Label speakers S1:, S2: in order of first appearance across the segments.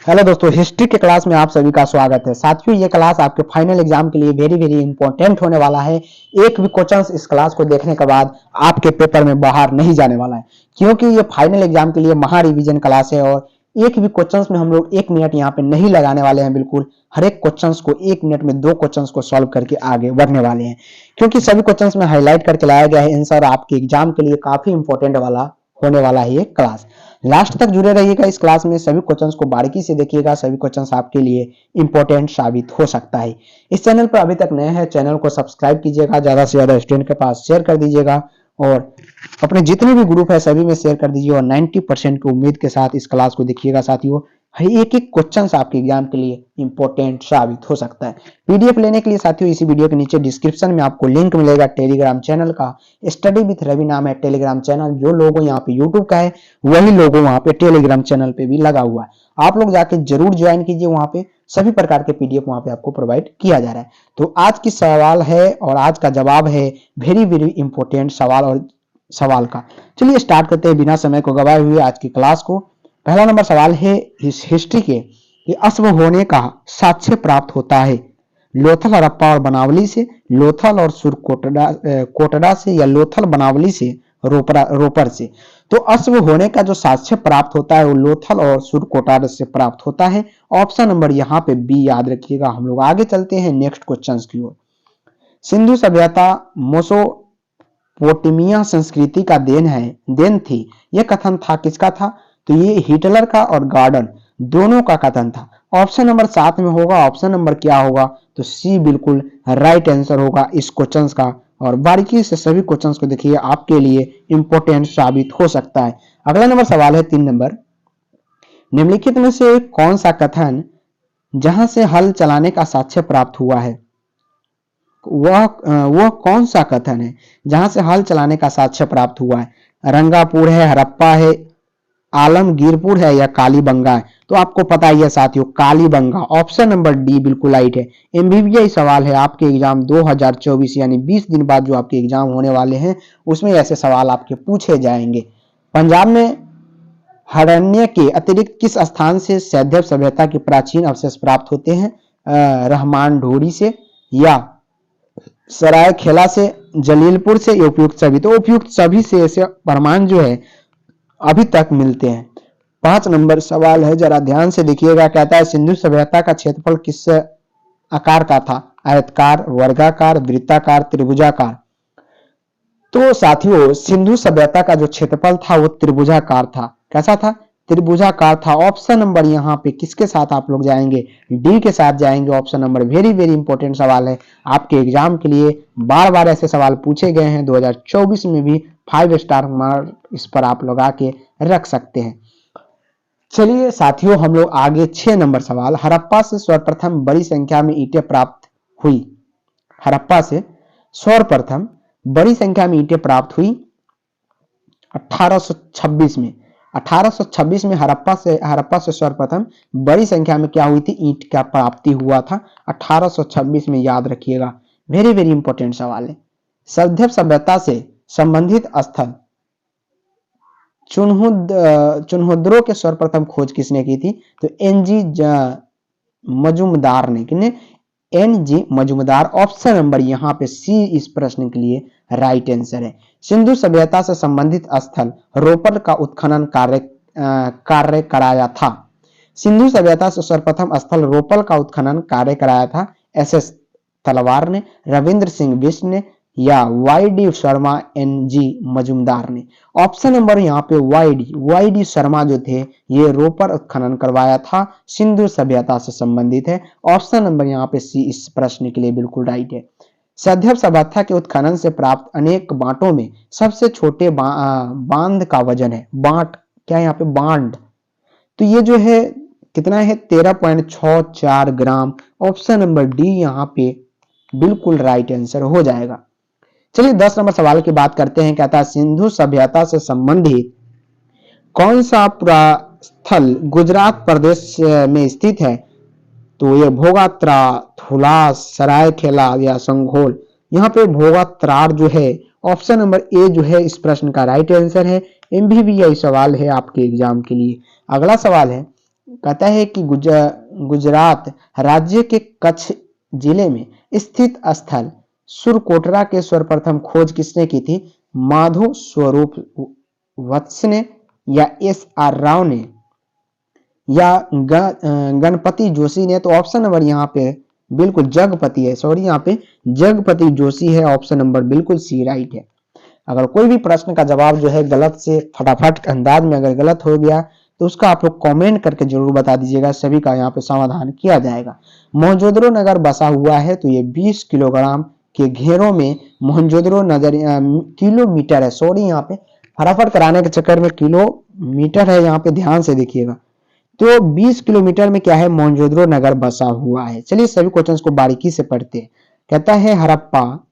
S1: Hello दोस्तों, history के class में आप सभी का स्वागत है। साथियों, ये क्लास आपके फाइनल एग्जाम के लिए वेरी वेरी इंपॉर्टेंट होने वाला है। एक भी क्वेश्चन इस क्लास को देखने के बाद आपके पेपर में बाहर नहीं जाने वाला है, क्योंकि ये फाइनल एग्जाम के लिए महा रिवीजन क्लास है और एक भी क्वेश्चन में हम लोग 1 मिनट यहाँ पे नहीं लगाने वाले हैं। बिल्कुल हर एक क्वेश्चन को 1 मिनट में 2 क्वेश्चन को सॉल्व करके आगे बढ़ने वाले हैं, क्योंकि सभी क्वेश्चन में हाईलाइट करके लाया गया है आंसर। आपके एग्जाम के लिए काफी इंपॉर्टेंट वाला होने वाला है ये क्लास। लास्ट तक जुड़े रहिएगा। इस क्लास में सभी क्वेश्चंस को बारीकी से देखिएगा, सभी क्वेश्चंस आपके लिए इंपॉर्टेंट साबित हो सकता है। इस चैनल पर अभी तक नए हैं, चैनल को सब्सक्राइब कीजिएगा, ज्यादा से ज्यादा स्टूडेंट के पास शेयर कर दीजिएगा और अपने जितने भी ग्रुप है सभी में शेयर कर दीजिए और 90% की उम्मीद के साथ इस क्लास को देखिएगा। साथियों, एक एक क्वेश्चन आपके एग्जाम के लिए इंपॉर्टेंट साबित हो सकता है। पीडीएफ लेने के लिए साथियों इसी वीडियो के नीचे डिस्क्रिप्शन में आपको लिंक मिलेगा टेलीग्राम चैनल का। स्टडी विथ रवि नाम है टेलीग्राम चैनल। जो लोगो यहाँ पे यूट्यूब का है वही लोगो वहाँ पे टेलीग्राम चैनल पे भी लगा हुआ है। आप लोग जाके जरूर ज्वाइन कीजिए, वहाँ पे सभी प्रकार के पीडीएफ वहाँ पे आपको प्रोवाइड किया जा रहा है। तो आज की सवाल है और आज का जवाब है वेरी वेरी इंपॉर्टेंट सवाल और सवाल का। चलिए स्टार्ट करते हैं बिना समय को गवाए हुए आज की क्लास को। पहला नंबर सवाल है हिस्ट्री के कि अश्व होने का साक्ष्य प्राप्त होता है लोथल हड़प्पा और बनावली से, लोथल और कोटड़ा से, या लोथल बनावली से, रोपर से। तो अश्व होने का जो साक्ष्य प्राप्त होता है वो लोथल और सुरकोटार से प्राप्त होता है। ऑप्शन नंबर यहाँ पे बी याद रखिएगा। हम लोग आगे चलते हैं नेक्स्ट क्वेश्चन की ओर। सिंधु सभ्यता मेसोपोटामिया संस्कृति का देन थी, यह कथन था किसका था? तो ये हिटलर का और गार्डन दोनों का कथन था। ऑप्शन नंबर 7 में होगा। ऑप्शन नंबर क्या होगा? तो सी बिल्कुल राइट आंसर होगा इस क्वेश्चन का। और बारीकी से सभी क्वेश्चंस को देखिए, आपके लिए इंपॉर्टेंट साबित हो सकता है। अगला नंबर सवाल है 3 नंबर। निम्नलिखित में से कौन सा कथन जहां से हल चलाने का साक्ष्य प्राप्त हुआ है? वह कौन सा कथन है जहां से हल चलाने का साक्ष्य प्राप्त हुआ है? रंगापुर है, हड़प्पा है, आलमगीरपुर है, या कालीबंगा है? तो आपको पता ही है साथियों, कालीबंगा। ऑप्शन नंबर डी बिल्कुल राइट है। एमबीबीआई सवाल है आपके एग्जाम 2024 यानी 20 दिन बाद जो आपके एग्जाम होने वाले हैं उसमें ऐसे सवाल आपके पूछे जाएंगे। पंजाब में हरण्य के अतिरिक्त किस स्थान से सैंधव सभ्यता के प्राचीन अवशेष प्राप्त होते हैं? रहमान ढोरी से, या सरायखेला से, जलीलपुर से, या उपयुक्त सभी? तो उपयुक्त सभी से ऐसे प्रमाण जो है अभी तक मिलते हैं। 5 नंबर सवाल है, जरा ध्यान से देखिएगा। कहता है सिंधु सभ्यता का क्षेत्रफल किस आकार का था? आयताकार, वर्गाकार, वृत्ताकार, त्रिभुजाकार? तो साथियों, सिंधु सभ्यता का जो क्षेत्रफल था वो त्रिभुजाकार था। कैसा था? त्रिभुजाकार था। ऑप्शन नंबर यहाँ पे किसके साथ आप लोग जाएंगे? डी के साथ जाएंगे। Option number very very important सवाल है आपके एग्जाम के लिए। बार बार ऐसे सवाल पूछे गए हैं। 2024 में भी 5 स्टार मार्क इस पर आप लोग आके रख सकते हैं। चलिए साथियों, हम लोग आगे 6 नंबर सवाल। हड़प्पा से सर्वप्रथम बड़ी संख्या में ईंटें प्राप्त हुई। हड़प्पा से सर्वप्रथम बड़ी संख्या में ईंटें प्राप्त हुई 1826 में। 1826 में हड़प्पा से सर्वप्रथम बड़ी संख्या में क्या हुई थी? ईंट का प्राप्ति हुआ था 1826 में। याद रखिएगा, वेरी वेरी इंपॉर्टेंट सवाल है। सैंधव सभ्यता से संबंधित स्थल चुनहुद्रो के सर्वप्रथम खोज किसने की थी? तो एनजी मजुमदार ने। किसने? एनजी मजुमदार। ऑप्शन नंबर यहाँ पे सी इस प्रश्न के लिए राइट आंसर है। सिंधु सभ्यता से संबंधित स्थल रोपर का उत्खनन कार्य कराया था। सिंधु सभ्यता से सर्वप्रथम स्थल रोपर का उत्खनन कार्य कराया था एसएस तलवार ने, रविंद्र सिंह बिष्ट ने, या वाईडी शर्मा, एनजी मजुमदार ने? ऑप्शन नंबर यहाँ पे वाईडी शर्मा जो थे ये रोपर उत्खनन करवाया था, सिंधु सभ्यता से संबंधित है। ऑप्शन नंबर यहाँ पे सी इस प्रश्न के लिए बिल्कुल राइट है। सैंधव सभ्यता के उत्खनन से प्राप्त अनेक बांटों में सबसे छोटे बांध का वजन है। बांट क्या है यहाँ पे? बांड। तो ये जो है कितना है? 13.64 ग्राम। ऑप्शन नंबर डी यहाँ पे बिल्कुल राइट आंसर हो जाएगा। चलिए 10 नंबर सवाल की बात करते हैं। कहता है सिंधु सभ्यता से संबंधित कौन सा स्थल गुजरात प्रदेश में स्थित है? तो ये भोगात्रा, थुलास, सरायखेला, या संघोल? यहाँ पे भोगात्रार जो है ऑप्शन नंबर ए जो है इस प्रश्न का राइट आंसर है। एमबीबीआई सवाल है आपके एग्जाम के लिए। अगला सवाल है कहता है कि गुजरात राज्य के कच्छ जिले में स्थित स्थल सुरकोटरा के सर्वप्रथम खोज किसने की थी? माधो स्वरूप वत्स ने, या एस आर राव ने, या गणपति जोशी ने? तो ऑप्शन नंबर यहाँ पे बिल्कुल जगपति है, सॉरी यहाँ पे जगपति जोशी है। ऑप्शन नंबर बिल्कुल सी राइट है। अगर कोई भी प्रश्न का जवाब जो है गलत से फटाफट अंदाज में अगर गलत हो गया तो उसका आप लोग कमेंट करके जरूर बता दीजिएगा, सभी का यहाँ पे समाधान किया जाएगा। मोहनजोदड़ो नगर बसा हुआ है तो ये 20 किलोग्राम के घेरों में मोहनजोदड़ो नगर किलोमीटर है, सॉरी यहाँ पे फटाफट कराने के चक्कर में किलोमीटर है, यहाँ पे ध्यान से देखिएगा। तो 20 किलोमीटर में क्या है? मोहनजोदड़ो नगर बसा हुआ है। चलिए सभी क्वेश्चंस को बारीकी से पढ़ते हैं। कहता है हड़प्पा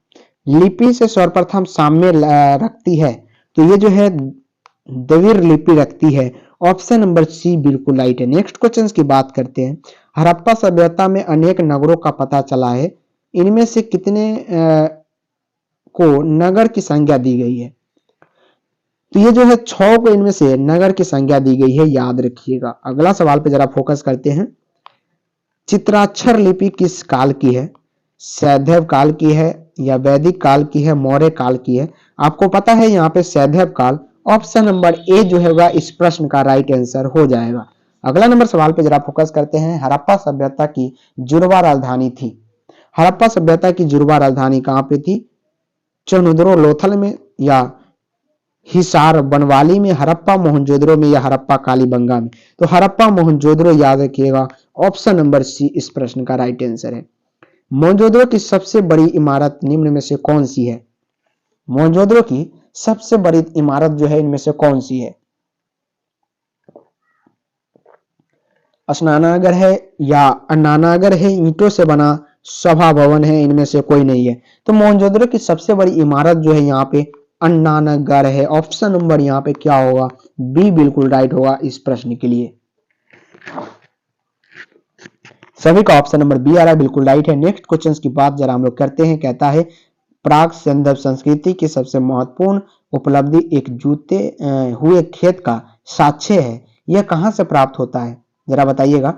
S1: लिपि से सर्वप्रथम साम्य रखती है, तो ये जो है द्रविड़ लिपि रखती है। ऑप्शन नंबर सी बिल्कुल राइट है। नेक्स्ट क्वेश्चन की बात करते हैं। हड़प्पा सभ्यता में अनेक नगरों का पता चला है, इनमें से कितने को नगर की संज्ञा दी गई है? तो ये जो है 6 को इनमें से नगर की संज्ञा दी गई है, याद रखिएगा। अगला सवाल पे जरा फोकस करते हैं। चित्राक्षर लिपि किस काल की है? सैंधव काल की है, या वैदिक काल की है, मौर्य काल की है? आपको पता है यहाँ पे सैंधव काल। ऑप्शन नंबर ए जो होगा इस प्रश्न का राइट आंसर हो जाएगा। अगला नंबर सवाल पे जरा फोकस करते हैं। हड़प्पा सभ्यता की जुड़वा राजधानी थी। हड़प्पा सभ्यता की जुड़वा राजधानी कहाँ पे थी? चनुद्रो लोथल में, या हिसार बनवाली में, हड़प्पा मोहनजोदड़ो में, या हड़प्पा कालीबंगा में? तो हड़प्पा मोहनजोदड़ो याद रखिएगा। ऑप्शन नंबर सी इस प्रश्न का राइट आंसर है। मोहनजोदड़ो की सबसे बड़ी इमारत निम्न में से कौन सी है? मोहनजोदड़ो की सबसे बड़ी इमारत जो है इनमें से कौन सी है? स्नानागार है, या अन्नानागर है, ईंटों से बना सभा भवन है, इनमें से कोई नहीं है। तो मोहनजोदड़ो की सबसे बड़ी इमारत जो है यहाँ पे अन्नानागर है। ऑप्शन नंबर यहाँ पे क्या होगा? बी बिल्कुल राइट होगा इस प्रश्न के लिए। सभी का ऑप्शन नंबर बी आ रहा है, बिल्कुल राइट है। नेक्स्ट क्वेश्चन की बात जरा हम लोग करते हैं। कहता है प्राग सैंधव संस्कृति की सबसे महत्वपूर्ण उपलब्धि एक जूते हुए खेत का साक्ष्य है, यह कहां से प्राप्त होता है? जरा बताइएगा।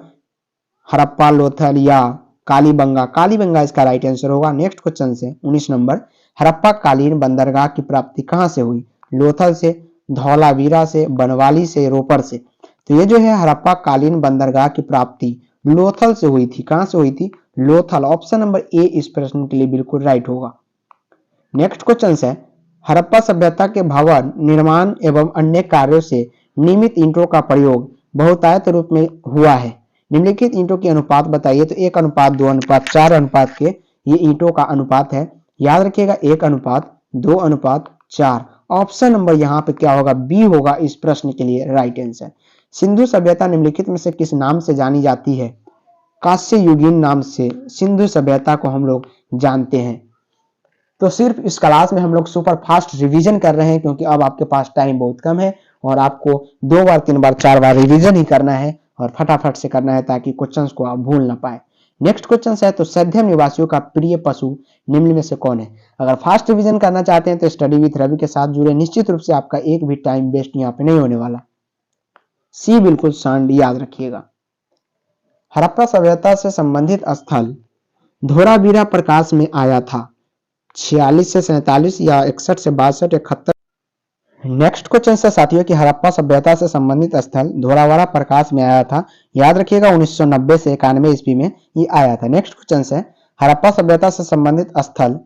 S1: हड़प्पा, लोथल, या कालीबंगा? कालीबंगा इसका राइट आंसर होगा। नेक्स्ट क्वेश्चन से 19 नंबर। हड़प्पा कालीन बंदरगाह की प्राप्ति कहां से हुई? लोथल से, धौलावीरा से, बनवाली से, रोपड़ से? तो ये जो है हड़प्पा कालीन बंदरगाह की प्राप्ति लोथल से हुई थी। कहां से हुई थी? लोथल। ऑप्शन नंबर ए इस प्रश्न के लिए बिल्कुल राइट होगा। नेक्स्ट क्वेश्चन है हड़प्पा सभ्यता के भवन निर्माण एवं अन्य कार्यों से निर्मित ईंटों का प्रयोग बहुतायत रूप में हुआ है, निम्नलिखित ईंटों की अनुपात बताइए। तो 1:2:4 अनुपात के ये ईंटों का अनुपात है, याद रखिएगा 1:2:4। ऑप्शन नंबर यहाँ पे क्या होगा? बी होगा इस प्रश्न के लिए राइट आंसर। सिंधु सभ्यता निम्नलिखित में से किस नाम से जानी जाती है? कांस्य युगीन नाम से सिंधु सभ्यता को हम लोग जानते हैं। तो सिर्फ इस क्लास में हम लोग सुपर फास्ट रिवीजन कर रहे हैं, क्योंकि अब आपके पास टाइम बहुत कम है और आपको 2 बार 3 बार 4 बार रिवीजन ही करना है और फटाफट से करना है ताकि क्वेश्चंस को आप भूल ना पाए। नेक्स्ट क्वेश्चन है तो सैंधव निवासियों का प्रिय पशु निम्न में से कौन है? अगर फास्ट रिवीजन करना चाहते हैं तो स्टडी विथ रवि के साथ जुड़े, निश्चित रूप से आपका एक भी टाइम वेस्ट यहाँ पे नहीं होने वाला। सी बिल्कुल सांड, याद रखिएगा। हड़प्पा सभ्यता से संबंधित स्थल धोलावीरा प्रकाश में आया था 46 से 47, या 61 से 62, 71। नेक्स्ट क्वेश्चन से साथियों की हड़प्पा सभ्यता से संबंधित स्थल धोलावीरा प्रकाश में आया था, याद रखिएगा 1990 से 91 ईस्वी में ये आया था। नेक्स्ट क्वेश्चन है हड़प्पा सभ्यता से संबंधित स्थल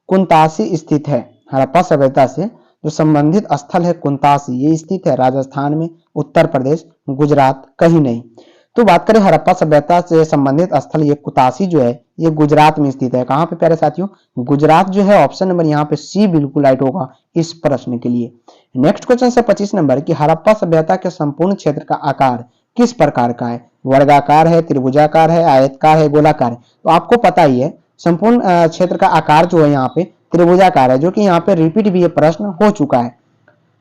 S1: कुंतासी स्थित है। हड़प्पा सभ्यता से जो संबंधित स्थल है कुंतासी, ये स्थित है राजस्थान में, उत्तर प्रदेश, गुजरात, कहीं नहीं। तो बात करें हड़प्पा सभ्यता से संबंधित स्थल, ये कुतासी जो है ये गुजरात में स्थित है। कहां पे प्यारे साथियों? गुजरात जो है। ऑप्शन नंबर यहाँ पे सी बिल्कुल राइट होगा इस प्रश्न के लिए। नेक्स्ट क्वेश्चन है 25 नंबर की हड़प्पा सभ्यता के संपूर्ण क्षेत्र का आकार किस प्रकार का है? वर्गाकार है, त्रिभुजाकार है, आयतकार है, गोलाकार है? तो आपको पता ही है संपूर्ण क्षेत्र का आकार जो है यहाँ पे त्रिभुजाकार है, जो कि यहाँ पे रिपीट भी ये प्रश्न हो चुका है।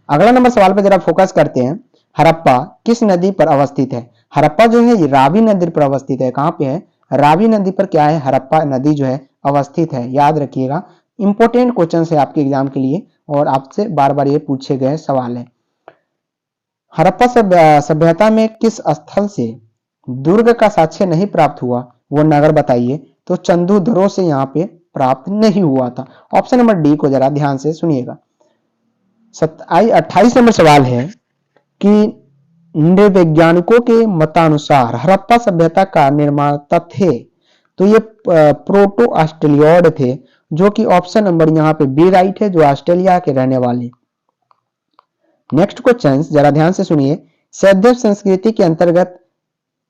S1: अगला नंबर सवाल पे जरा फोकस करते हैं। हड़प्पा किस नदी पर अवस्थित है? हड़प्पा जो है ये रावी नदी पर अवस्थित है। कहां पे है? रावी नदी पर क्या है? हड़प्पा नदी जो है अवस्थित है, याद रखिएगा। इंपोर्टेंट क्वेश्चन है आपके एग्जाम के लिए और आपसे बार बार ये पूछे गए सवाल है। हड़प्पा सभ्यता में किस स्थल से दुर्ग का साक्ष्य नहीं प्राप्त हुआ, वो नगर बताइए। तो चंदूधरों से यहाँ पे प्राप्त नहीं हुआ था। ऑप्शन नंबर डी को जरा ध्यान से सुनिएगा। 28 नंबर सवाल है कि नृवैज्ञानिकों के मतानुसार हड़प्पा सभ्यता का निर्माता थे, तो ये प्रोटो ऑस्ट्रेलियोड थे, जो कि ऑप्शन नंबर यहाँ पे बी राइट है, जो ऑस्ट्रेलिया के रहने वाले। नेक्स्ट क्वेश्चन जरा ध्यान से सुनिए। सैंधव संस्कृति के अंतर्गत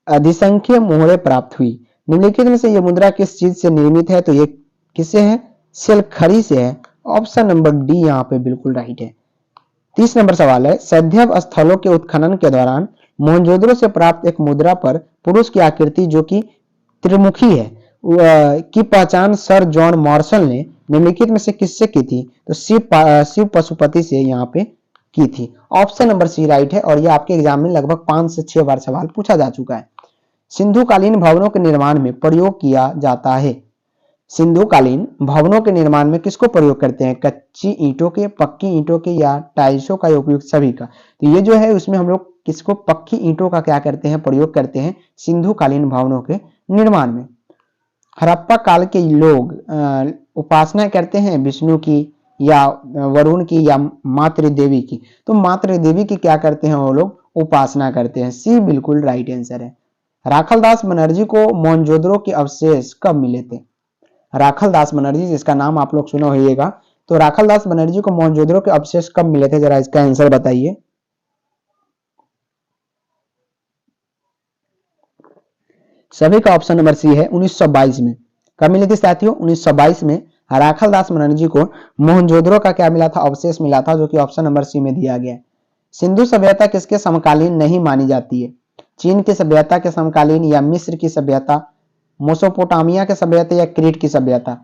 S1: अधिसंख्य मोहरें प्राप्त हुई, निम्नलिखित में से ये मुद्रा किस चीज से निर्मित है? तो ये किससे है? सिलखड़ी से है। ऑप्शन नंबर डी यहाँ पे बिल्कुल राइट है। 30 नंबर सवाल है, सैंधव स्थलों के उत्खनन के दौरान मोहनजोदड़ो से प्राप्त एक मुद्रा पर पुरुष की आकृति जो कि त्रिमुखी है की पहचान सर जॉन मार्शल ने निम्नलिखित में से किससे की थी? तो शिव पशुपति से यहाँ पे की थी। ऑप्शन नंबर सी राइट है, और यह आपके एग्जाम में लगभग 5 से 6 बार सवाल पूछा जा चुका है। सिंधुकालीन भवनों के निर्माण में प्रयोग किया जाता है। सिंधुकालीन भवनों के निर्माण में किसको प्रयोग करते हैं? कच्ची ईंटों के, पक्की ईंटों के, या टाइल्सों का उपयोग? सभी का। तो ये जो है उसमें हम लोग किसको पक्की ईंटों का क्या करते हैं? प्रयोग करते हैं सिंधुकालीन भवनों के निर्माण में। हड़प्पा काल के लोग उपासना करते हैं विष्णु की या वरुण की या मातृ देवी की? तो मातृ देवी की क्या करते हैं वो लोग? उपासना करते हैं। सी बिल्कुल राइट आंसर है। राखलदास बनर्जी को मोहनजोदड़ो के अवशेष कब मिले थे? राखलदास बनर्जी, जिसका नाम आप लोग सुना होइएगा, तो राखलदास बनर्जी को मोहनजोदड़ो के अवशेष कब मिले थे? जरा इसका आंसर बताइए। सभी का ऑप्शन नंबर सी है, 1922 में। कब मिले थे साथियों? 1922 में राखलदास बनर्जी को मोहनजोदड़ो का क्या मिला था? अवशेष मिला था, जो कि ऑप्शन नंबर सी में दिया गया। सिंधु सभ्यता किसके समकालीन नहीं मानी जाती है? चीन की सभ्यता के समकालीन, या मिस्र की सभ्यता, मोसोपोटामिया की सभ्यता, या क्रीट की सभ्यता?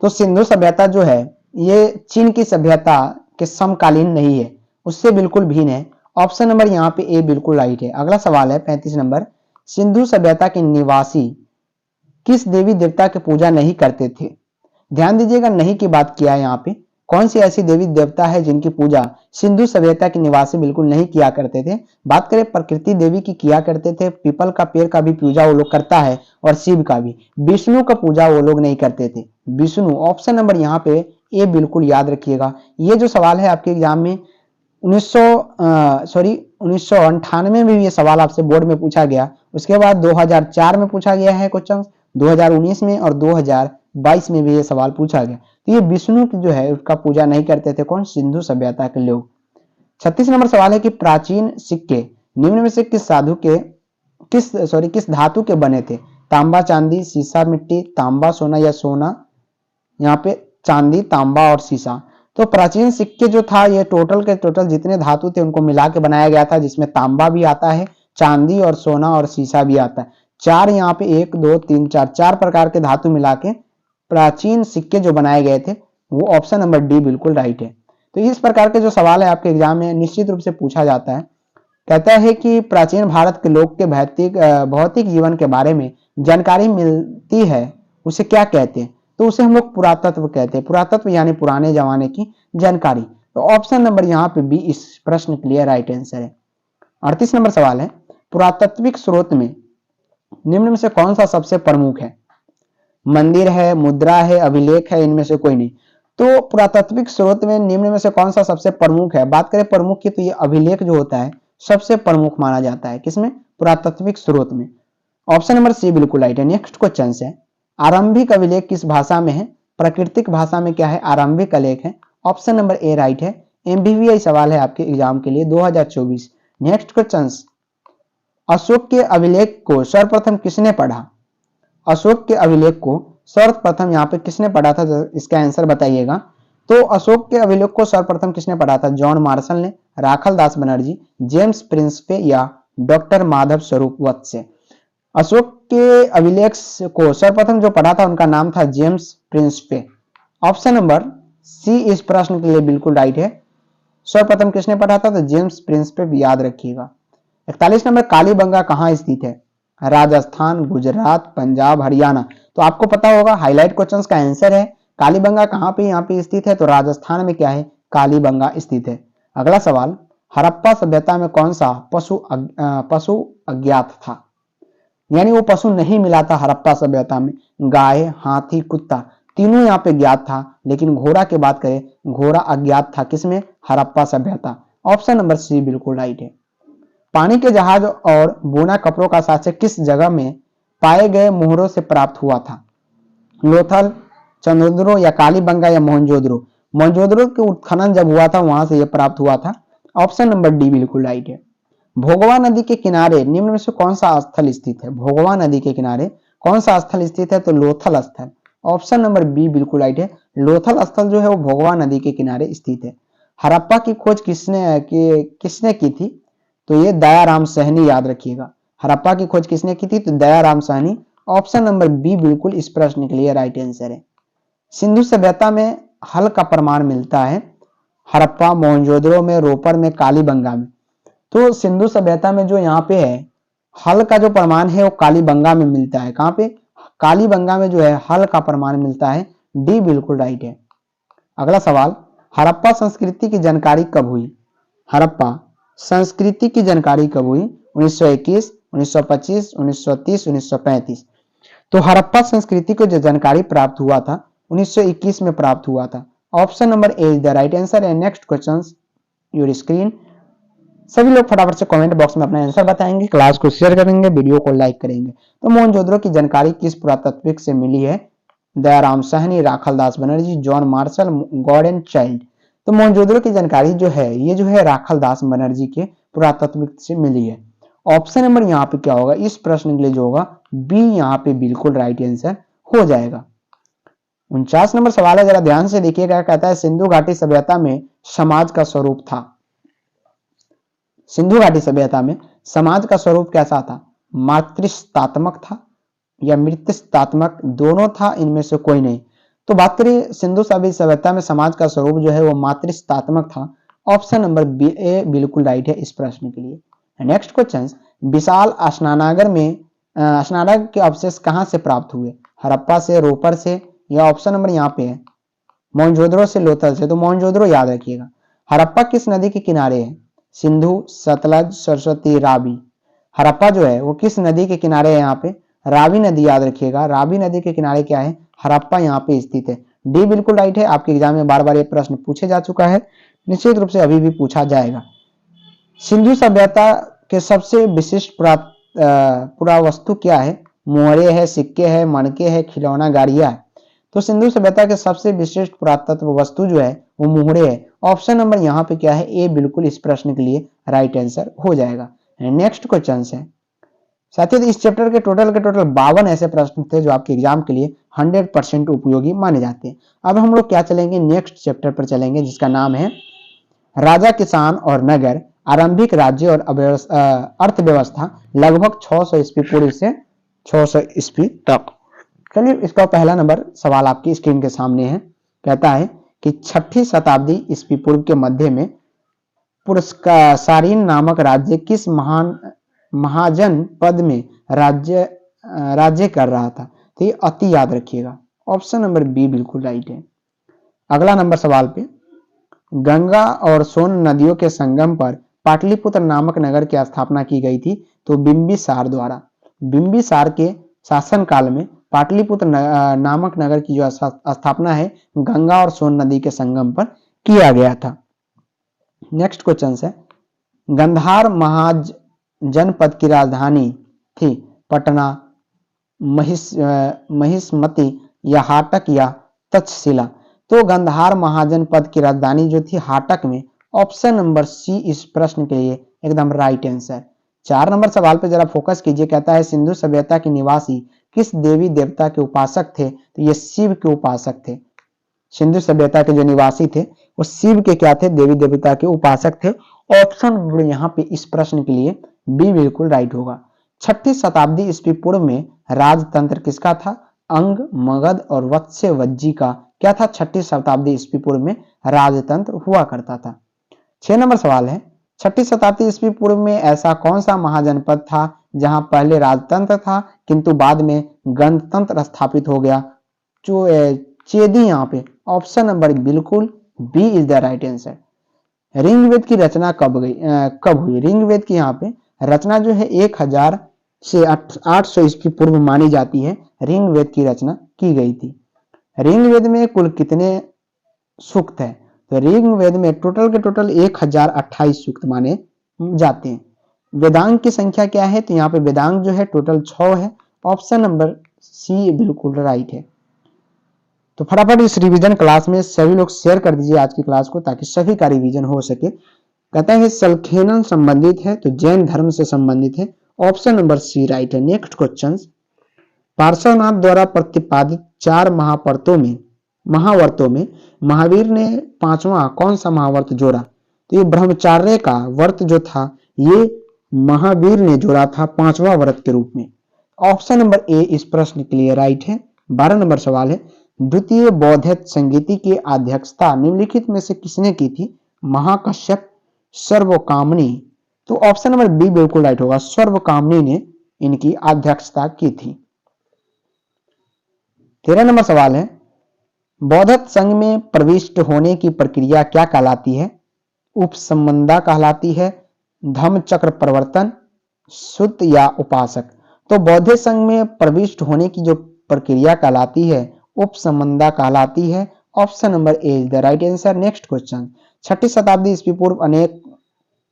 S1: तो सिंधु सभ्यता जो है ये चीन की सभ्यता के समकालीन नहीं है, उससे बिल्कुल भिन्न है। ऑप्शन नंबर यहाँ पे ए बिल्कुल राइट है। अगला सवाल है 35 नंबर, सिंधु सभ्यता के निवासी किस देवी देवता की पूजा नहीं करते थे? ध्यान दीजिएगा, नहीं की बात किया है यहाँ पे। कौन सी ऐसी देवी देवता है जिनकी पूजा सिंधु सभ्यता के निवासी बिल्कुल नहीं किया करते थे? बात करें प्रकृति देवी की किया करते थे, पीपल का पेड़ का भी पूजा वो लोग करता है, और शिव का भी। विष्णु का पूजा वो लोग नहीं करते थे। विष्णु, ऑप्शन नंबर यहाँ पे ए बिल्कुल याद रखिएगा। ये जो सवाल है आपके एग्जाम में 1998 में भी ये सवाल आपसे बोर्ड में पूछा गया। उसके बाद 2004 में पूछा गया है क्वेश्चन, 2019 में और 2022 में भी ये सवाल पूछा गया। तो ये विष्णु की जो है उसका पूजा नहीं करते थे कौन? सिंधु सभ्यता के लोग। 36 नंबर सवाल है कि प्राचीन सिक्के निम्न में से किस धातु के बने थे? तांबा, चांदी, सीसा, मिट्टी, तांबा, सोना, या सोना यहाँ पे चांदी, तांबा और सीसा? तो प्राचीन सिक्के जो था ये टोटल के टोटल जितने धातु थे उनको मिला के बनाया गया था, जिसमें तांबा भी आता है, चांदी और सोना और सीसा भी आता है। चार यहाँ पे 1 2 3 4 4 प्रकार के धातु मिला के प्राचीन सिक्के जो बनाए गए थे, वो ऑप्शन नंबर डी बिल्कुल राइट है। तो इस प्रकार के जो सवाल है आपके एग्जाम में निश्चित रूप से पूछा जाता है। कहता है कि प्राचीन भारत के लोग के भौतिक जीवन के बारे में जानकारी मिलती है, उसे क्या कहते हैं? तो उसे हम लोग पुरातत्व कहते हैं। पुरातत्व यानी पुराने जमाने की जानकारी। तो ऑप्शन नंबर यहाँ पे बी इस प्रश्न के लिए राइट आंसर है। 38 नंबर सवाल है, पुरातात्विक स्रोत में निम्न में से कौन सा सबसे प्रमुख है? मंदिर है, मुद्रा है, अभिलेख है, इनमें से कोई नहीं। तो पुरातात्विक स्रोत में निम्न में से कौन सा सबसे प्रमुख है? बात करें प्रमुख की, तो ये अभिलेख जो होता है सबसे प्रमुख माना जाता है। किसमें? पुरातात्विक स्रोत में। ऑप्शन नंबर सी बिल्कुल राइट है। नेक्स्ट क्वेश्चन है, आरंभिक अभिलेख किस भाषा में है? प्राकृतिक भाषा में क्या है? आरंभिक अभिलेख है। ऑप्शन नंबर ए राइट है। एमबीवीआई सवाल है आपके एग्जाम के लिए 2024। नेक्स्ट क्वेश्चन, अशोक के अभिलेख को सर्वप्रथम किसने पढ़ा? अशोक के अभिलेख को सर्वप्रथम यहाँ पे किसने पढ़ा था? इसका आंसर बताइएगा। तो अशोक के अभिलेख को सर्वप्रथम किसने पढ़ा था? जॉन मार्शल ने, राखलदास बनर्जी, जेम्स प्रिंसपे, या डॉक्टर माधव स्वरूप वत्स से? अशोक के अभिलेख को सर्वप्रथम जो पढ़ा था उनका नाम था जेम्स प्रिंसपे। ऑप्शन नंबर सी इस प्रश्न के लिए बिल्कुल राइट है। सर्वप्रथम किसने पढ़ा था? तो जेम्स प्रिंसपे, याद रखिएगा। 41 नंबर, कालीबंगा कहाँ स्थित है? राजस्थान, गुजरात, पंजाब, हरियाणा? तो आपको पता होगा, हाईलाइट क्वेश्चंस का आंसर है कालीबंगा कहाँ पे यहाँ पे स्थित है? तो राजस्थान में क्या है? कालीबंगा स्थित है। अगला सवाल, हड़प्पा सभ्यता में कौन सा पशु अज्ञात था? यानी वो पशु नहीं मिला था हड़प्पा सभ्यता में। गाय, हाथी, कुत्ता तीनों यहाँ पे ज्ञात था, लेकिन घोड़ा की बात करें, घोड़ा अज्ञात था किसमें, हड़प्पा सभ्यता। ऑप्शन नंबर सी बिल्कुल राइट है। पानी के जहाज और बुना कपड़ों का साक्ष्य किस जगह में पाए गए मोहरों से प्राप्त हुआ था? लोथल, चंद्रद्रो या कालीबंगा या मोहनजोदड़ो? मोहनजोदड़ो के उत्खनन जब हुआ था वहां से यह प्राप्त हुआ था। ऑप्शन नंबर डी बिल्कुल राइट है। भोगवा नदी के किनारे निम्न में से कौन सा स्थल स्थित है? भोगवा नदी के किनारे कौन सा स्थल स्थित है? तो लोथल स्थल। ऑप्शन नंबर बी बिल्कुल राइट है। लोथल स्थल जो है वो भोगवा नदी के किनारे स्थित है। हड़प्पा की खोज किसने की थी? तो ये दयाराम साहनी, याद रखिएगा। हड़प्पा की खोज किसने की थी? तो Dayaram Sahni. Option number B बिल्कुल इस प्रश्न के लिए राइट आंसर है। सिंधु सभ्यता में हल का प्रमाण मिलता है हड़प्पा, मोहनजोदड़ो में, रोपर में, कालीबंगा में। तो सिंधु सभ्यता में जो यहाँ पे है हल का जो प्रमाण है वो कालीबंगा में मिलता है। कहां पे? कालीबंगा में जो है हल का प्रमाण मिलता है। डी बिल्कुल राइट है। अगला सवाल, हड़प्पा संस्कृति की जानकारी कब हुई? हड़प्पा संस्कृति की जानकारी कब हुई? 1921, 1925, 1930, 1935। तो हड़प्पा संस्कृति को जो जानकारी प्राप्त हुआ था 1921 में प्राप्त हुआ था। Option number A is the right answer. And next question your screen. सभी लोग फटाफट से कमेंट बॉक्स में अपना आंसर बताएंगे, क्लास को शेयर करेंगे, वीडियो को लाइक करेंगे। तो मोहनजोदड़ो की जानकारी किस पुरातात्विक से मिली है? Dayaram Sahni, Rakhaldas Banerjee, John Marshall, Gordon Childe. तो मोहनजोदड़ो की जानकारी जो है ये जो है राखालदास बनर्जी के पुरातत्विक से मिली है। ऑप्शन नंबर यहाँ पे क्या होगा इस प्रश्न के लिए जो होगा बी यहाँ पे बिल्कुल राइट आंसर हो जाएगा। 49 नंबर सवाल है, जरा ध्यान से देखिएगा। कहता है सिंधु घाटी सभ्यता में समाज का स्वरूप था। सिंधु घाटी सभ्यता में समाज का स्वरूप कैसा था? मातृत्वात्मक था या मृत्युत्वात्मक? दोनों था, इनमें से कोई नहीं। तो बात करें सिंधु सभ्यता में समाज का स्वरूप जो है वो मातृत्वात्मक था। ऑप्शन नंबर बी ए बिल्कुल राइट है इस प्रश्न के लिए। नेक्स्ट क्वेश्चन, विशाल स्नानागार के अवशेष कहां से प्राप्त हुए? हड़प्पा से, रोपर से, या ऑप्शन नंबर यहाँ पे है मोहनजोदड़ो से, लोथल से? तो मोहनजोदड़ो याद रखिएगा। हड़प्पा किस नदी के किनारे है? सिंधु, सतलज, सरस्वती, रावी। हड़प्पा जो है वो किस नदी के किनारे है? यहाँ पे रावी नदी, याद रखिएगा। रावी नदी के किनारे क्या है? हड़प्पा यहाँ पे स्थित है। डी बिल्कुल राइट है। आपके एग्जाम में बार बार ये प्रश्न पूछे जा चुका है, निश्चित रूप से अभी भी पूछा जाएगा। सिंधु सभ्यता के सबसे विशिष्ट पुरावस्तु क्या है? मोहरे है, सिक्के है, मणके है, खिलौना, गाड़ियां है। तो सिंधु सभ्यता के सबसे विशिष्ट पुरातत्व वस्तु जो है वो मोहरे है। ऑप्शन नंबर यहाँ पे क्या है? ए बिल्कुल इस प्रश्न के लिए राइट आंसर हो जाएगा। नेक्स्ट क्वेश्चन है, साथियों इस चैप्टर के टोटल 52 ऐसे प्रश्न थे जो आपके एग्जाम के लिए 100% उपयोगी माने जाते हैं। अब हम लोग क्या चलेंगे, नेक्स्ट चैप्टर पर चलेंगे जिसका नाम है राजा, किसान और नगर, आरंभिक राज्य और अर्थव्यवस्था, लगभग 600 ईस्वी पूर्व से 600 ईस्वी तक। चलिए इसका पहला नंबर सवाल आपकी स्क्रीन के सामने है। कहता है कि 6ठी शताब्दी ईस्वी पूर्व के मध्य में पुरस्कारीन नामक राज्य किस महाजन पद में राज्य कर रहा था? तो ये अति याद रखिएगा। ऑप्शन नंबर बी बिल्कुल राइट है। अगला नंबर सवाल पे, गंगा और सोन नदियों के संगम पर पाटलिपुत्र नामक नगर की स्थापना की गई थी। तो बिंबिसार द्वारा। बिंबिसार के शासन काल में पाटलिपुत्र नामक नगर की जो स्थापना है गंगा और सोन नदी के संगम पर किया गया था। नेक्स्ट क्वेश्चन है, गंधार महाजनपद की राजधानी थी पटना, महिष्मति या हाटक या तक्षशिला? तो गंधार महाजनपद की राजधानी जो थी हाटक में। ऑप्शन नंबर सी इस प्रश्न के लिए एकदम राइट आंसर। 4 नंबर सवाल पे जरा फोकस कीजिए। कहता है सिंधु सभ्यता के निवासी किस देवी देवता के उपासक थे? तो ये शिव के उपासक थे। सिंधु सभ्यता के जो निवासी थे वो शिव के क्या थे? देवी देवता के उपासक थे। ऑप्शन नंबर यहाँ पे इस प्रश्न के लिए बी बिल्कुल राइट होगा। 6ठी शताब्दी ईस्वी पूर्व में राजतंत्र किसका था? अंग, मगध और वत्स्य वज्जी का क्या था? 6ठी शताब्दी ईस्वी पूर्व में राजतंत्र हुआ करता था। 6 नंबर सवाल है, 6ठी शताब्दी ईस्वी पूर्व में ऐसा कौन सा महाजनपद था जहां पहले राजतंत्र था किंतु बाद में गणतंत्र स्थापित हो गया? जो चेदी यहाँ पे। ऑप्शन नंबर बिल्कुल B is the right answer. Rigveda की रचना कब हुई? ऋग्वेद की यहाँ पे रचना जो है 1000 से 800 ईस्वी पूर्व मानी जाती है ऋग्वेद की रचना की गई थी। ऋग्वेद में कुल कितने सूक्त है? तो ऋग्वेद में टोटल के टोटल 1028 सूक्त माने जाते हैं। वेदांग की संख्या क्या है? तो यहाँ पे वेदांग जो है टोटल 6 है। ऑप्शन नंबर सी बिल्कुल राइट है। तो फटाफट इस रिवीजन क्लास में सभी लोग शेयर कर दीजिए आज की क्लास को, ताकि सभी का रिवीजन हो सके। कहते हैं सलखेनन संबंधित है, तो जैन धर्म से संबंधित है। ऑप्शन नंबर सी राइट है। नेक्स्ट क्वेश्चन, पार्श्वनाथ द्वारा प्रतिपादित 4 महावर्तों में महावीर ने 5वां कौन सा महावर्त जोड़ा? तो ये ब्रह्मचार्य का वर्त जो था ये महावीर ने जोड़ा था 5वां व्रत के रूप में। ऑप्शन नंबर ए इस प्रश्न के लिए राइट है। 12 नंबर सवाल है, द्वितीय बौद्ध संगीति की अध्यक्षता निम्नलिखित में से किसने की थी? महाकश्यप, सर्वकामनी। तो ऑप्शन नंबर बी बिल्कुल राइट होगा, सर्वकामनी ने इनकी अध्यक्षता की थी। 13 नंबर सवाल है, बौद्ध संघ में प्रविष्ट होने की प्रक्रिया क्या कहलाती है? उपसंबंधा कहलाती है, धम्म चक्र परिवर्तन, सुत या उपासक। तो बौद्ध संघ में प्रविष्ट होने की जो प्रक्रिया कहलाती है उपसंबंधा कहलाती है। Option number A is the right answer. Next question, 6ठी शताब्दी ईस्वी पूर्व अनेक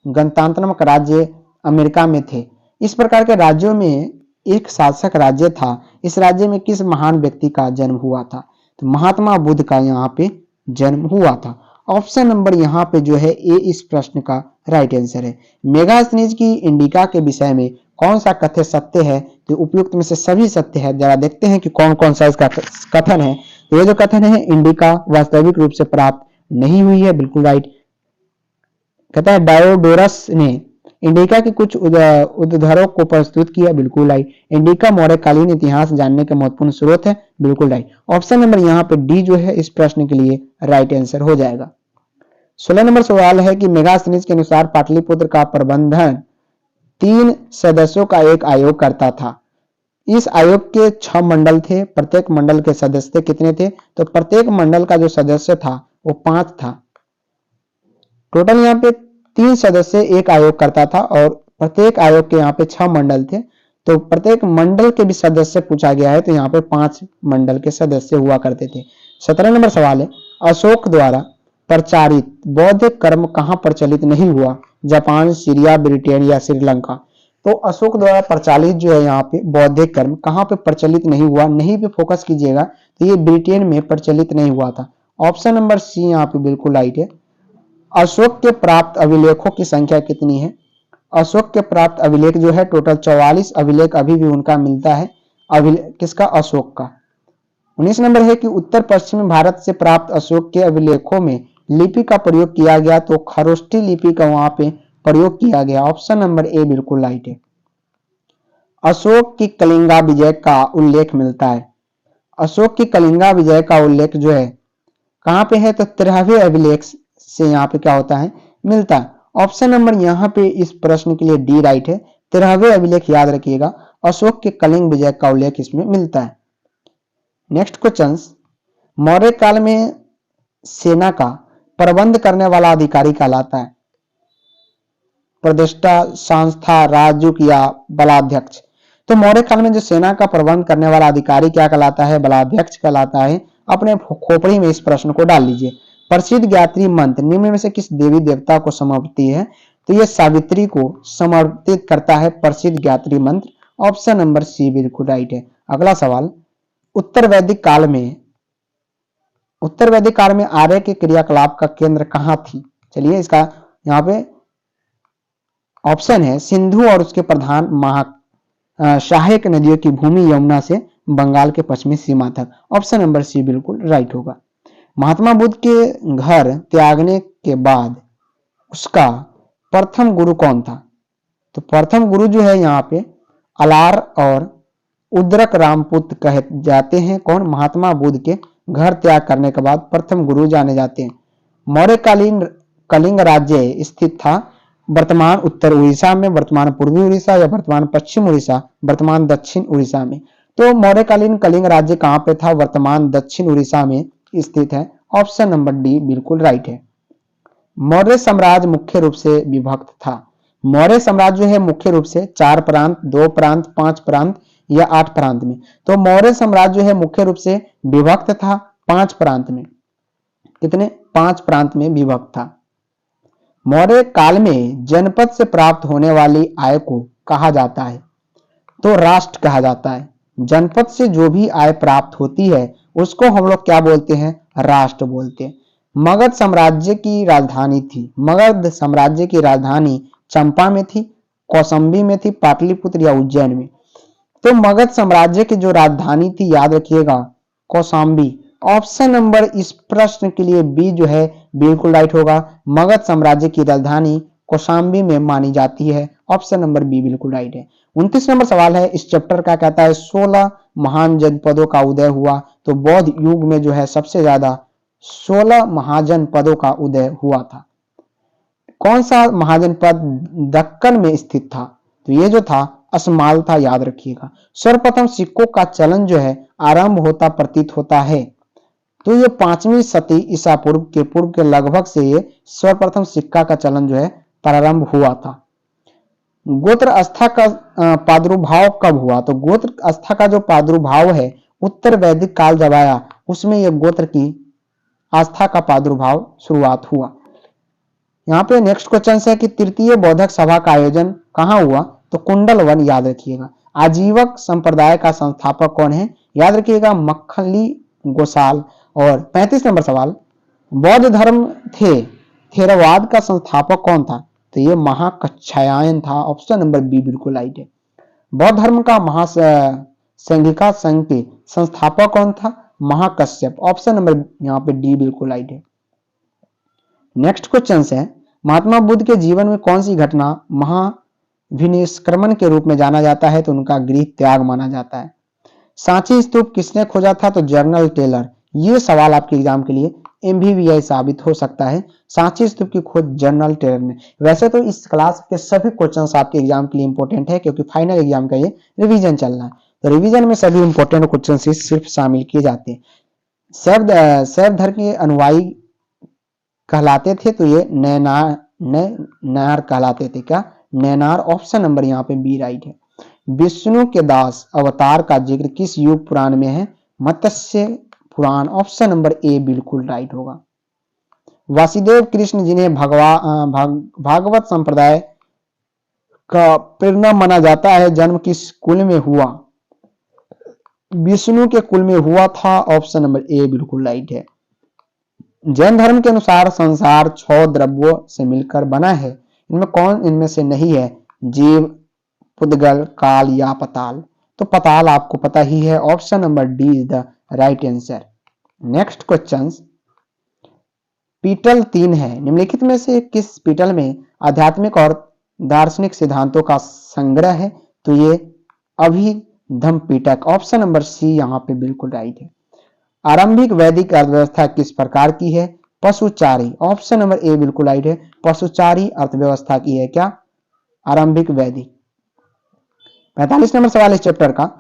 S1: गणतंत्रात्मक राज्य अमेरिका में थे। इस प्रकार के राज्यों में एक शासक राज्य था। इस राज्य में किस महान व्यक्ति का जन्म हुआ था? तो महात्मा बुद्ध का यहाँ पे जन्म हुआ था। ऑप्शन नंबर यहाँ पे जो है ए इस प्रश्न का राइट आंसर है। मेगास्थनीज की इंडिका के विषय में कौन सा कथन सत्य है? तो उपयुक्त में से सभी सत्य है। जरा देखते हैं कि कौन कौन सा इसका कथन है। तो ये जो कथन है, इंडिका वास्तविक रूप से प्राप्त नहीं हुई है, बिल्कुल राइट। कहता है डायोडोरस ने इंडिका के कुछ उद्धरणों को प्रस्तुत किया, बिल्कुल राइट। इंडिका मौर्यकालीन इतिहास जानने का महत्वपूर्ण स्रोत है, बिल्कुल राइट। ऑप्शन नंबर यहाँ पे डी जो है इस प्रश्न के लिए राइट आंसर हो जाएगा। 16 नंबर सवाल है कि मेगास्थनीज के अनुसार पाटलिपुत्र का प्रबंधन 3 सदस्यों का एक आयोग करता था। इस आयोग के 6 मंडल थे। प्रत्येक मंडल के सदस्य कितने थे? तो प्रत्येक मंडल का जो सदस्य था वो 5 था। टोटल यहाँ पे 3 सदस्य एक आयोग करता था और प्रत्येक आयोग के यहाँ पे 6 मंडल थे। तो प्रत्येक मंडल के भी सदस्य पूछा गया है, तो यहाँ पे 5 मंडल के सदस्य हुआ करते थे। 17 नंबर सवाल है, अशोक द्वारा प्रचारित बौद्ध कर्म कहाँ प्रचलित नहीं हुआ? जापान, सीरिया, ब्रिटेन या श्रीलंका। तो अशोक द्वारा प्रचलित जो है यहाँ पे बौद्ध कर्म कहाँ पे प्रचलित नहीं हुआ, नहीं पे फोकस कीजिएगा, तो ये ब्रिटेन में प्रचलित नहीं हुआ था। ऑप्शन नंबर सी यहाँ पे बिल्कुल राइट है। अशोक के प्राप्त अभिलेखों की संख्या कितनी है? अशोक के प्राप्त अभिलेख जो है टोटल 44 अभिलेख अभी भी उनका मिलता है। अभिलेख किसका? अशोक का। 19 नंबर है कि उत्तर पश्चिमी भारत से प्राप्त अशोक के अभिलेखों में लिपि का प्रयोग किया गया, तो खरोष्ठी लिपि का वहां पे प्रयोग किया गया। ऑप्शन नंबर ए बिल्कुल राइट है। अशोक की कलिंगा विजय का उल्लेख मिलता है। अशोक की कलिंगा विजय का उल्लेख जो है कहां पे है? तो 13वें अभिलेख से यहाँ पे क्या होता है? मिलता है। ऑप्शन नंबर यहाँ पे इस प्रश्न के लिए डी राइट है। 13वें अभिलेख याद रखिएगा, अशोक के कलिंग विजय का उल्लेख इसमें मिलता है। नेक्स्ट क्वेश्चन, मौर्य काल में सेना का प्रबंध करने वाला अधिकारी कहलाता है? प्रतिष्ठा, संस्था, राजूक या बलाध्यक्ष। तो मौर्य काल में जो सेना का प्रबंध करने वाला अधिकारी क्या कहलाता है? बलाध्यक्ष कहलाता है। अपने खोपड़ी में इस प्रश्न को डाल लीजिए। प्रसिद्ध गायत्री मंत्र निम्न में से किस देवी देवता को समर्पित है? तो यह सावित्री को समर्पित करता है प्रसिद्ध गायत्री मंत्र। ऑप्शन नंबर सी बिल्कुल राइट है। अगला सवाल, उत्तर वैदिक काल में आर्य के क्रियाकलाप का केंद्र कहां थी? चलिए इसका यहाँ पे ऑप्शन है सिंधु और उसके प्रधान सहायक नदियों की भूमि यमुना से बंगाल के पश्चिमी सीमा तक। ऑप्शन नंबर सी बिल्कुल राइट होगा। महात्मा बुद्ध के घर त्यागने के बाद उसका प्रथम गुरु कौन था? तो प्रथम गुरु जो है यहाँ पे अलार और उद्रक रामपुत्र कहे जाते हैं। कौन? महात्मा बुद्ध के घर त्याग करने के बाद प्रथम गुरु जाने जाते हैं। मौर्यकालीन कलिंग राज्य स्थित था वर्तमान उत्तर उड़ीसा में, वर्तमान पूर्वी उड़ीसा या वर्तमान पश्चिम उड़ीसा, वर्तमान दक्षिण उड़ीसा में। तो मौर्यकालीन कलिंग राज्य कहां पे था? वर्तमान दक्षिण उड़ीसा में स्थित है। ऑप्शन नंबर डी बिल्कुल राइट है। मौर्य साम्राज्य मुख्य रूप से विभक्त था। मौर्य साम्राज्य है मुख्य रूप से 4 प्रांत, 2 प्रांत, 5 प्रांत या 8 प्रांत में। तो मौर्य साम्राज्य है मुख्य रूप से विभक्त था 5 प्रांत में। कितने? 5 प्रांत में विभक्त था। मौर्य काल में जनपद से प्राप्त होने वाली आय को कहा जाता है? तो राष्ट्र कहा जाता है। जनपद से जो भी आय प्राप्त होती है उसको हम लोग क्या बोलते हैं? राष्ट्र बोलते हैं। मगध साम्राज्य की राजधानी थी, मगध साम्राज्य की राजधानी चंपा में थी, कौशाम्बी में थी, पाटलिपुत्र या उज्जैन में। तो मगध साम्राज्य की जो राजधानी थी, याद रखिएगा, कौशाम्बी। ऑप्शन नंबर इस प्रश्न के लिए बी जो है बिल्कुल राइट होगा। मगध साम्राज्य की राजधानी कौशाम्बी में मानी जाती है। ऑप्शन नंबर बी बिल्कुल राइट है। 29 नंबर सवाल है इस चैप्टर का, कहता है 16 महान जनपदों का उदय हुआ। तो बौद्ध युग में जो है सबसे ज्यादा 16 महाजनपदों का उदय हुआ था। कौन सा महाजनपद दक्कन में स्थित था? तो ये जो था असमाल था, याद रखिएगा। सर्वप्रथम सिक्कों का चलन जो है आरंभ होता प्रतीत होता है। तो ये 5वीं सदी ईसा पूर्व के लगभग से ये सर्वप्रथम सिक्का का चलन जो है प्रारंभ हुआ था। गोत्र आस्था का प्रादुर्भाव कब हुआ? तो गोत्र आस्था का जो प्रादुर्भाव है उत्तर वैदिक काल जब आया, उसमें यह गोत्र की आस्था का प्रादुर्भाव शुरुआत हुआ। यहाँ पे नेक्स्ट क्वेश्चन है कि तृतीय बौद्धक सभा का आयोजन कहाँ हुआ? तो कुंडल वन, याद रखिएगा। आजीवक संप्रदाय का संस्थापक कौन है? याद रखिएगा, मक्खली गोसाल। और 35 नंबर सवाल, बौद्ध धर्म थे थेरवाद का संस्थापक कौन था? तो ये महाकच्छायन था। ऑप्शन नंबर बी बिल्कुल राइट है। बौद्ध धर्म का महासंघिका संघ के संस्थापक कौन था? महाकश्यप। ऑप्शन नंबर यहाँ पे डी बिल्कुल राइट है। नेक्स्ट क्वेश्चन है, महात्मा बुद्ध के जीवन में कौन सी घटना महाविनिष्क्रमण के रूप में जाना जाता है? तो उनका गृह त्याग माना जाता है। सांची स्तूप किसने खोजा था? तो जनरल टेलर। ये सवाल आपके एग्जाम के लिए MVVI साबित हो सकता है। सांची स्तूप की खोज जनरल टेलर ने। वैसे तो इस क्लास के सभी क्वेश्चंस आपके एग्जाम के लिए इंपॉर्टेंट है, क्योंकि फाइनल एग्जाम का ये रिवीजन चलना है। तो रिवीजन में सभी इंपॉर्टेंट क्वेश्चन सिर्फ शामिल किए जाते हैं। शैव धर्म के अनुयायी कहलाते थे, तो ये नैनार कहलाते थे। क्या? नैनार। ऑप्शन नंबर यहाँ पे बी राइट है। विष्णु के दास अवतार का जिक्र किस युग पुराण में है? मत्स्य पुराण। ऑप्शन नंबर ए बिल्कुल राइट होगा। वासुदेव कृष्ण जिन्हें भागवत संप्रदाय का प्रेरणा माना जाता है, जन्म किस कुल में हुआ? विष्णु के कुल में हुआ था। ऑप्शन नंबर ए बिल्कुल राइट है। जैन धर्म के अनुसार संसार 6 द्रव्यों से मिलकर बना है, इनमें कौन इनमें से नहीं है? जीव, पुद्गल, काल या पताल। तो पताल आपको पता ही है। Option number D is the right answer. Next question, पीटल 3 है, निम्नलिखित में से किस पीटल में आध्यात्मिक और दार्शनिक सिद्धांतों का संग्रह है? तो ये Abhidhamma Pitaka. Option number C यहाँ पे बिल्कुल राइट है। आरंभिक वैदिक अर्थव्यवस्था किस प्रकार की है? पशुचारी। ऑप्शन नंबर ए बिल्कुल राइट है। पशुचारी अर्थव्यवस्था की है क्या? आरंभिक वैदिक। 45 नंबर सवाल इस चैप्टर का,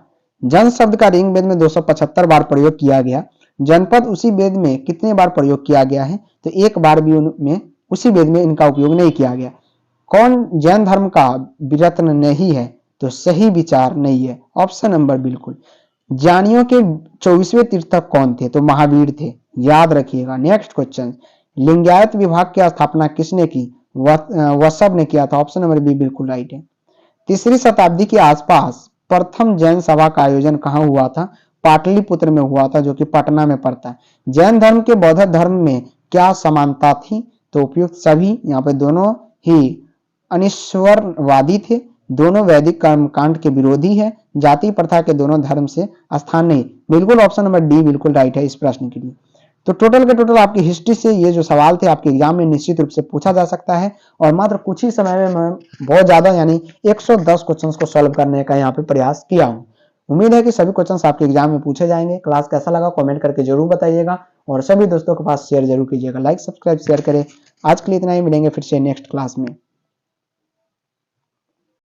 S1: जन शब्द का ऋग्वेद में 275 बार प्रयोग किया गया, जनपद उसी वेद में कितने बार प्रयोग किया गया है? तो एक बार भी उनमें उसी वेद में इनका उपयोग नहीं किया गया। कौन जैन धर्म का विरत्न नहीं है? तो सही विचार नहीं है। ऑप्शन नंबर बिल्कुल। ज्ञानियों के 24वें तीर्थक कौन थे? तो महावीर थे, याद रखिएगा। नेक्स्ट क्वेश्चन, लिंगायत विभाग की स्थापना किसने की? वसव ने किया था। ऑप्शन नंबर बी बिल्कुल राइट है। 3री शताब्दी के आसपास प्रथम जैन सभा का आयोजन कहाँ हुआ था? पाटलिपुत्र में हुआ था, जो कि पटना में पड़ता है। जैन धर्म के बौद्ध धर्म में क्या समानता थी? तो उपयुक्त सभी, यहाँ पे दोनों ही अनिश्वरवादी थे, दोनों वैदिक कर्मकांड के विरोधी है, जाति प्रथा के दोनों धर्म से स्थान नहीं। बिल्कुल ऑप्शन नंबर डी बिल्कुल राइट है इस प्रश्न के लिए। तो टोटल के टोटल आपकी हिस्ट्री से ये जो सवाल थे आपके एग्जाम में निश्चित रूप से पूछा जा सकता है, और मात्र कुछ ही समय में मैं बहुत ज्यादा यानी 110 क्वेश्चंस को सॉल्व करने का यहाँ पे प्रयास किया हूँ। उम्मीद है कि सभी क्वेश्चंस आपके एग्जाम में पूछे जाएंगे। क्लास कैसा लगा कमेंट करके जरूर बताइएगा, और सभी दोस्तों के पास शेयर जरूर कीजिएगा। लाइक सब्सक्राइब शेयर करें। आज के लिए इतना ही, मिलेंगे फिर से नेक्स्ट क्लास में।